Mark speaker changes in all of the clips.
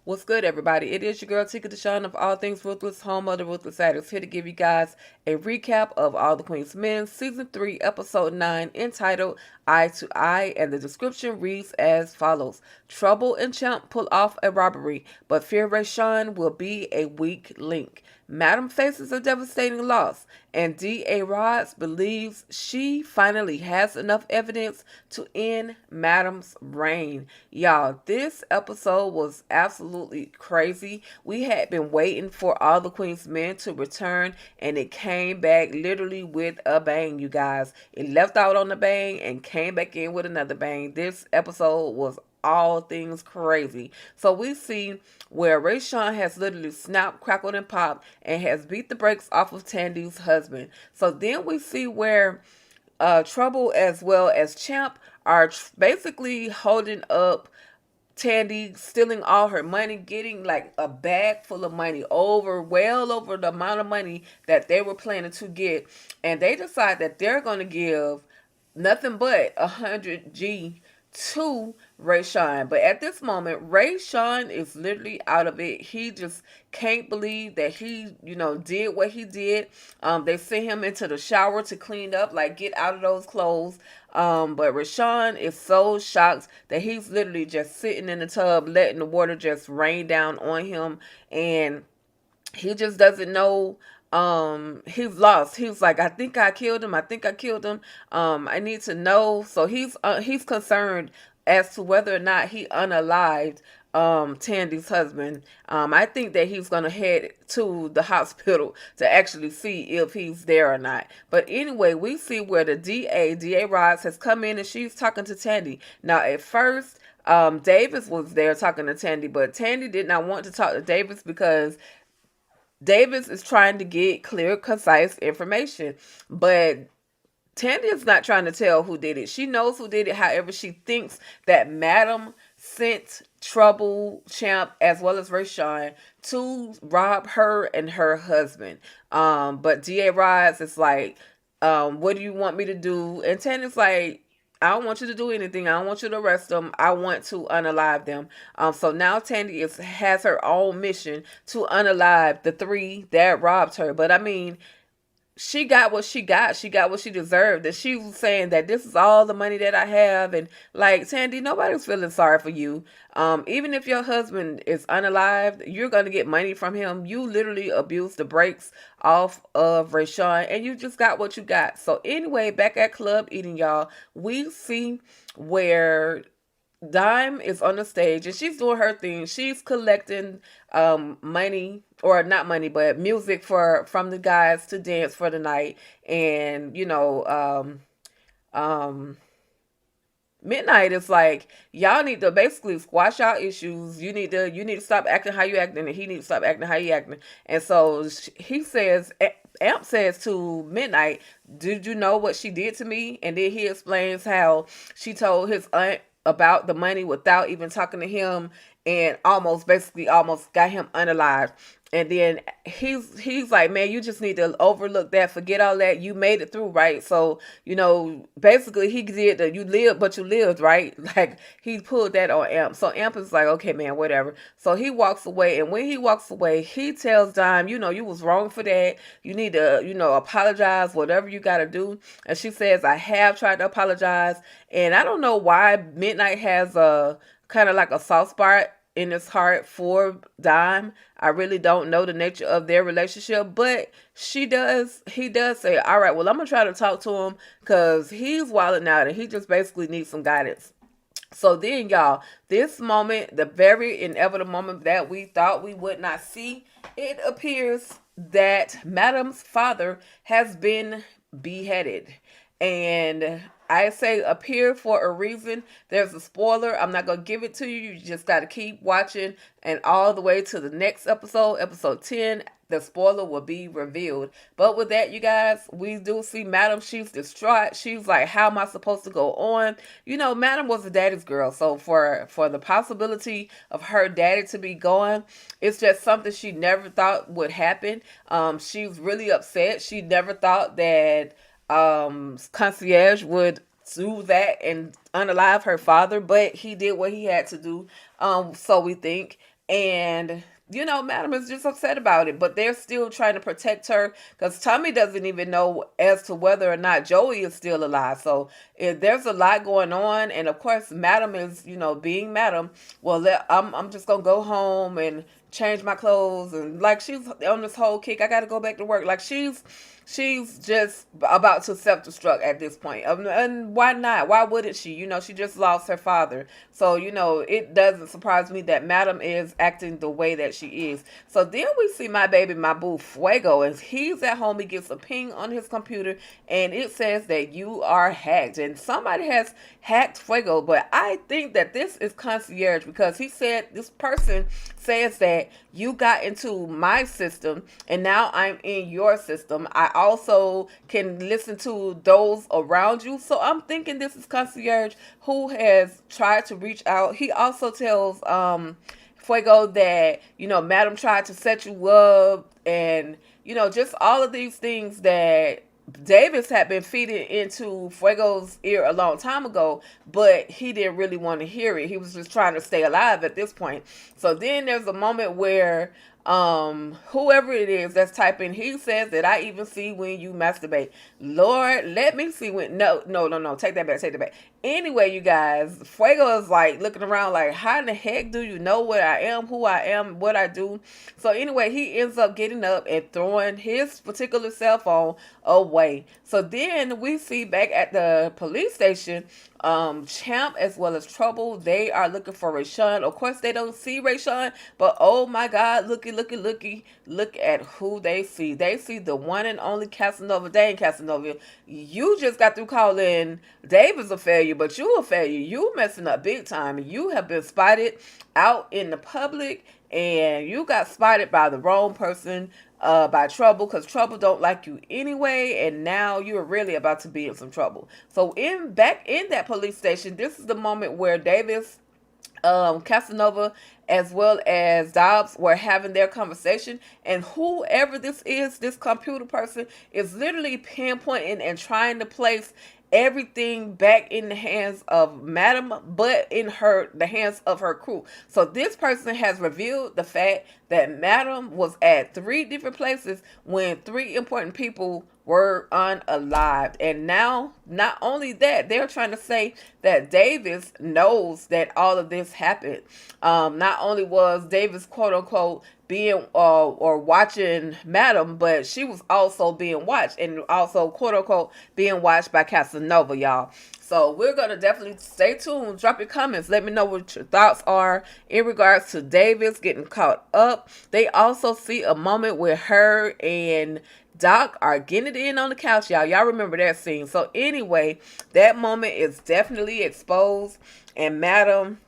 Speaker 1: What's good, everybody? It is your girl Tika Deshawn of All Things Ruthless, home of the Ruthless Addicts, here to give you guys a recap of All the Queen's Men, Season 3, Episode 9, entitled Eye to Eye, and the description reads as follows. Trouble and Champ pull off a robbery, but fear Rayshawn will be a weak link. Madam faces a devastating loss, and D.A. Rods believes she finally has enough evidence to end Madam's reign. Y'all, this episode was absolutely crazy. We had been waiting for All the Queen's Men to return, and it came back literally with a bang, you guys. It left out on the bang and came back in with another bang. This episode was all things crazy. So we see where Rayshawn has literally snapped, crackled, and popped and has beat the brakes off of Tandy's husband. So then we see where Trouble as well as Champ are basically holding up Tandy, stealing all her money, getting like a bag full of money, well over the amount of money that they were planning to get. And they decide that they're going to give nothing but 100G to Rayshawn. But at this moment, Rayshawn is literally out of it. He just can't believe that he, did what he did. They sent him into the shower to clean up, like get out of those clothes. But Rayshawn is so shocked that he's literally just sitting in the tub, letting the water just rain down on him. And he just doesn't know. He's lost. He's like, I think I killed him. I need to know. So he's concerned as to whether or not he unalived Tandy's husband. I think that he's gonna head to the hospital to actually see if he's there or not. But anyway, we see where the DA Rods has come in and she's talking to Tandy. Now at first Davis was there talking to Tandy, but Tandy did not want to talk to Davis because Davis is trying to get clear, concise information, but Tandy is not trying to tell who did it. She knows who did it. However, she thinks that Madam sent Trouble, Champ, as well as Rayshawn to rob her and her husband. But D.A. Rods is like, what do you want me to do? And Tandy's like, I don't want you to do anything. I don't want you to arrest them. I want to unalive them. So now Tandy has her own mission to unalive the three that robbed her. But I mean, she got what she got. She got what she deserved. And she was saying that this is all the money that I have. And like, Tandy, nobody's feeling sorry for you. Even if your husband is unalived, you're going to get money from him. You literally abused the brakes off of Rayshawn and you just got what you got. So anyway, back at Club Eating, y'all, we see where Dime is on the stage and she's doing her thing. She's collecting money, or not money, but music from the guys to dance for the night. And Midnight is like, y'all need to basically squash out issues. You need to stop acting how you acting, and he needs to stop acting how he acting. And so he says, Amp says to Midnight, did you know what she did to me? And then he explains how she told his aunt about the money without even talking to him, and almost got him unalive. And then he's like, man, you just need to overlook that, forget all that. You made it through, right? So basically he did the you lived, but you lived, right? Like he pulled that on Amp. So Amp is like, okay, man, whatever. So he walks away, and when he walks away, he tells Dime, you was wrong for that. You need to, apologize, whatever you got to do. And she says, I have tried to apologize, and I don't know why Midnight has a kind of like a soft spot in his heart for Dime. I really don't know the nature of their relationship, but he does say, all right, well, I'm gonna try to talk to him because he's wilding out and he just basically needs some guidance. So then, y'all, this moment, the very inevitable moment that we thought we would not see, it appears that Madam's father has been beheaded. And I say appear for a reason. There's a spoiler. I'm not going to give it to you. You just got to keep watching. And all the way to the next episode, episode 10, the spoiler will be revealed. But with that, you guys, we do see Madam. She's distraught. She's like, how am I supposed to go on? Madam was a daddy's girl. So for the possibility of her daddy to be gone, it's just something she never thought would happen. She's really upset. She never thought that Concierge would do that and unalive her father, but he did what he had to do. So we think. And Madam is just upset about it, but they're still trying to protect her because Tommy doesn't even know as to whether or not Joey is still alive. So there's a lot going on, and of course, Madam is, being Madam. Well, I'm just gonna go home and change my clothes, and like she's on this whole kick. I got to go back to work. Like she's just about to self-destruct at this point. And why not? Why wouldn't she? She just lost her father. So, it doesn't surprise me that Madam is acting the way that she is. So then we see my baby, my boo, Fuego, and he's at home. He gets a ping on his computer, and it says that you are hacked. And somebody has hacked Fuego, but I think that this is concierge because he said this person says that you got into my system and now I'm in your system. I also can listen to those around you. So I'm thinking this is concierge who has tried to reach out. He also tells Fuego that, Madam tried to set you up, and, just all of these things that Davis had been feeding into Fuego's ear a long time ago, but he didn't really want to hear it. He was just trying to stay alive at this point. So then there's a moment where whoever it is that's typing, he says that I even see when you masturbate. Lord, let me see when. No, take that back. Anyway, you guys, Fuego is like looking around like, how in the heck do you know what I am, who I am, what I do? So anyway, he ends up getting up and throwing his particular cell phone away. So then we see back at the police station, Champ as well as Trouble, they are looking for Rayshawn. Of course, they don't see Rayshawn, but oh my God, look at who they see. They see the one and only Casanova. Dang, Casanova, you just got through calling Davis a failure, but you a failure. You messing up big time. You have been spotted out in the public, and you got spotted by the wrong person, by Trouble, because Trouble don't like you anyway, and now you're really about to be in some trouble. So back in that police station, this is the moment where Davis, Casanova, as well as Dobbs were having their conversation, and whoever this is, this computer person, is literally pinpointing and trying to place everything back in the hands of Madam, but in the hands of her crew. So this person has revealed the fact that Madam was at 3 different places when 3 important people were unalived. And now, not only that, they're trying to say that Davis knows that all of this happened. Not only was Davis, quote unquote, being or watching Madam, but she was also being watched, and also, quote unquote, being watched by Casanova, y'all. So we're going to definitely stay tuned. Drop your comments. Let me know what your thoughts are in regards to Davis getting caught up. They also see a moment where her and Doc are getting it in on the couch, y'all. Y'all remember that scene. So anyway, that moment is definitely exposed. And Madam,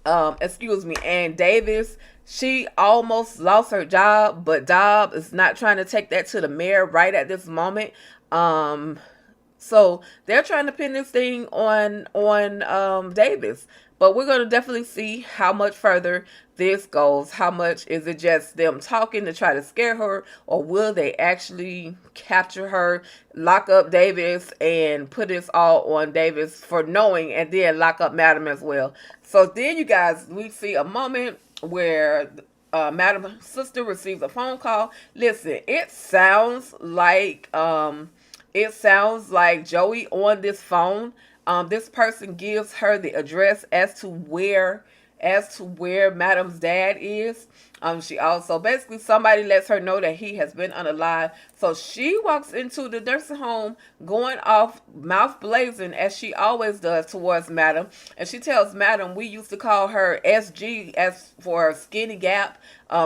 Speaker 1: and Davis, she almost lost her job, but Dobb is not trying to take that to the mayor right at this moment. So they're trying to pin this thing on Davis. But we're going to definitely see how much further this goes. How much is it just them talking to try to scare her, or will they actually capture her, lock up Davis, and put this all on Davis for knowing, and then lock up Madam as well? So then, you guys, we see a moment where Madam's sister receives a phone call. Listen, it sounds like Joey on this phone. This person gives her the address as to where Madam's dad is. She also, basically, somebody lets her know that he has been unalive. So she walks into the nursing home going off mouth blazing, as she always does, towards Madam. And she tells Madam, we used to call her SG, as for skinny gap,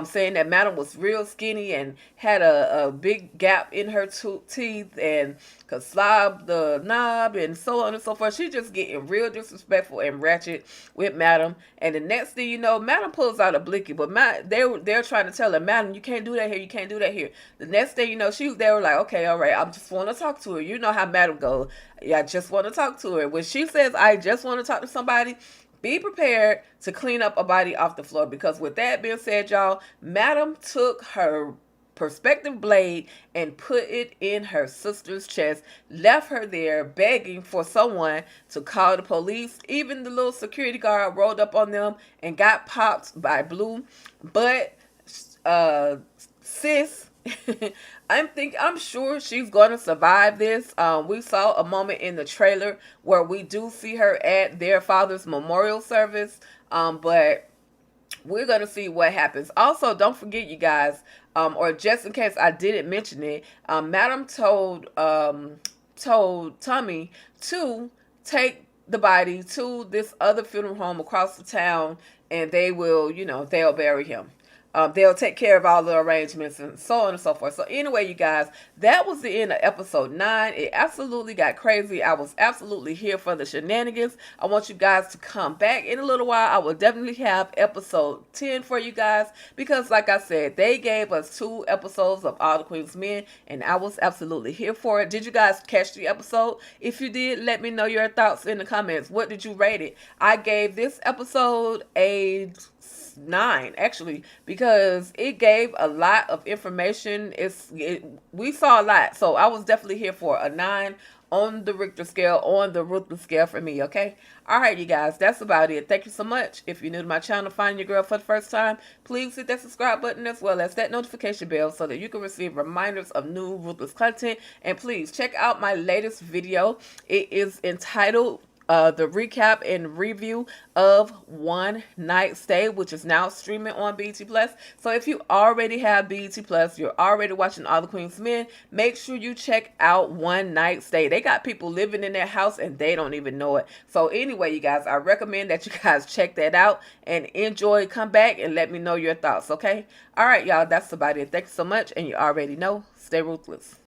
Speaker 1: saying that Madam was real skinny and had a big gap in her teeth and could slob the knob and so on and so forth. She's just getting real disrespectful and ratchet with Madam. And the next thing you know, Madam pulls out a blicky, but they're trying to tell her, Madam, you can't do that here, you can't do that here. The next thing you know, they were like, okay, all right, I just want to talk to her. You know how Madam goes. Yeah, I just want to talk to her. When she says, I just want to talk to somebody, be prepared to clean up a body off the floor. Because with that being said, y'all, Madam took her perspective blade and put it in her sister's chest, left her there begging for someone to call the police. Even the little security guard rolled up on them and got popped by Blue. But sis, I'm sure she's gonna survive this. We saw a moment in the trailer where we do see her at their father's memorial service. But we're gonna see what happens. Also, don't forget, you guys, or just in case I didn't mention it, Madam told Tommy to take the body to this other funeral home across the town, and they will, they'll bury him. They'll take care of all the arrangements and so on and so forth. So anyway, you guys, that was the end of episode 9. It absolutely got crazy. I was absolutely here for the shenanigans. I want you guys to come back in a little while. I will definitely have episode 10 for you guys because, like I said, they gave us 2 episodes of All the Queen's Men, and I was absolutely here for it. Did you guys catch the episode? If you did, let me know your thoughts in the comments. What did you rate it? I gave this episode a 9 actually, because it gave a lot of information. We saw a lot, so I was definitely here for a 9 on the Richter scale, on the Ruthless scale for me. Okay, all right, you guys, that's about it. Thank you so much. If you're new to my channel, find your girl for the first time, please hit that subscribe button as well as that notification bell so that you can receive reminders of new Ruthless content. And please check out my latest video. It is entitled the recap and review of One Night Stay, which is now streaming on BET Plus. So if you already have BET Plus, you're already watching All the Queen's Men, make sure you check out One Night Stay. They got people living in their house and they don't even know it. So anyway, you guys, I recommend that you guys check that out and enjoy. Come back and let me know your thoughts, okay? All right, y'all, that's about it. Thank you so much, and you already know, stay ruthless.